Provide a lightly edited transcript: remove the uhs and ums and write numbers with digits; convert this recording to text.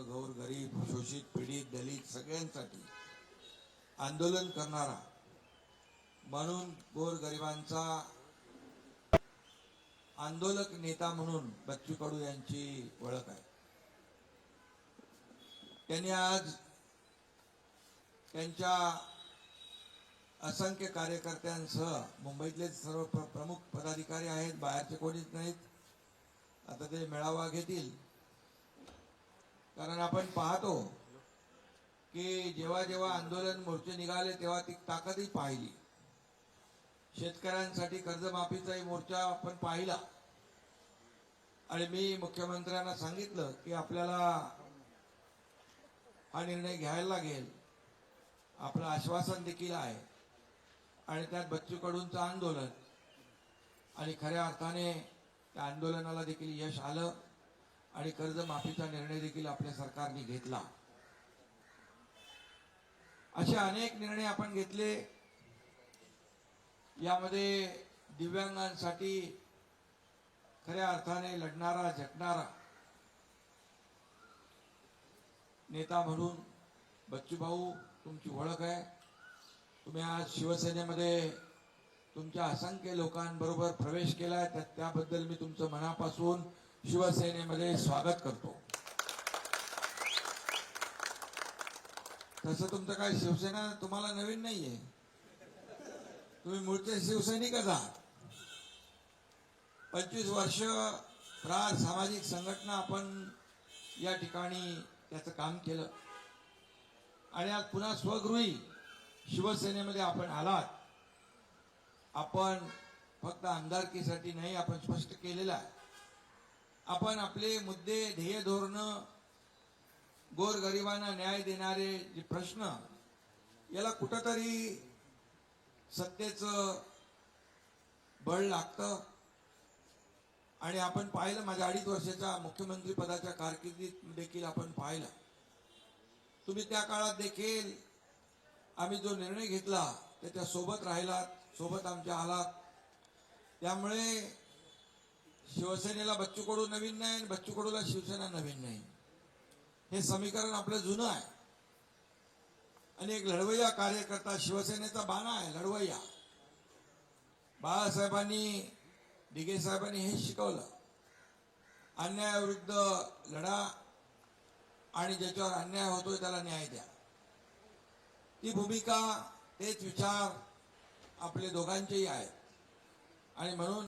गोर गरीब शोषित पीडित दलित सगळ्यांसाठी आंदोलन करणारा म्हणून गोरगरिबांचा आंदोलक नेता म्हणून बच्चू कडू यांची ओळख आहे। त्यांनी आज त्यांच्या असंख्य कार्यकर्त्यांसह मुंबईतले सर्व प्रमुख पदाधिकारी आहेत, बाहेरचे कोणीच नाहीत, आता ते मेळावा घेतील। कारण आपण पाहतो की जेव्हा जेव्हा आंदोलन मोर्चे निघाले तेव्हा ती ताकदही पाहिली। शेतकऱ्यांसाठी कर्जमाफीचाही मोर्चा आपण पाहिला आणि मी मुख्यमंत्र्यांना सांगितलं की आपल्याला हा निर्णय घ्यायला लागेल। आपलं आश्वासन देखील आहे आणि त्यात बच्चू कडूंचं आंदोलन आणि खऱ्या अर्थाने त्या आंदोलनाला देखील यश आलं आणि कर्जमाफीचा निर्णय देखील आपल्या सरकारने घेतला। असे अनेक निर्णय आपण घेतले। यामध्ये दिव्यांगांसाठी खऱ्या अर्थाने लढणारा झटणारा नेता म्हणून बच्चू भाऊ तुमची ओळख आहे। तुम्ही आज शिवसेनेमध्ये तुमच्या असंख्य लोकांबरोबर प्रवेश केलाय, त्याबद्दल मी तुमचं मनापासून शिवसेनेमध्ये स्वागत करतो। तसं तुमचं काय शिवसेना तुम्हाला नवीन नाहीये, तुम्ही मूळचे शिवसैनिकच आहात। 25 वर्ष प्रहार सामाजिक संघटना आपण या ठिकाणी त्याचं काम केलं आणि आज पुन्हा स्वगृही शिवसेनेमध्ये आपण आलात। आपण फक्त आमदारकीसाठी नाही, आपण स्पष्ट केलेलं आहे, आपण आपले मुद्दे ध्येय धोरण गोरगरिबांना न्याय देणारे जे प्रश्न याला कुठंतरी सत्तेचं बळ लागतं आणि आपण पाहिलं माझ्या 2.5 वर्षाच्या मुख्यमंत्री पदाच्या कारकिर्दीत देखील आपण पाहिलं। तुम्ही त्या काळात देखील आम्ही जो निर्णय घेतला त्याच्या सोबत राहिलात, सोबत आमच्या आलात। त्यामुळे शिवसेनेला बच्चू कडू नवीन नाही आणि बच्चू कडूला शिवसेना नवीन नाही, हे समीकरण आपलं जुनं आहे। आणि एक लढवय्या कार्यकर्ता शिवसेनेचा बाणा आहे, लढवय्या। बाळासाहेबांनी दिघे साहेबांनी हे शिकवलं, अन्यायाविरुद्ध लढा आणि ज्याच्यावर अन्याय होतोय त्याला न्याय द्या। ती भूमिका तेच विचार आपले दोघांचेही आहेत आणि म्हणून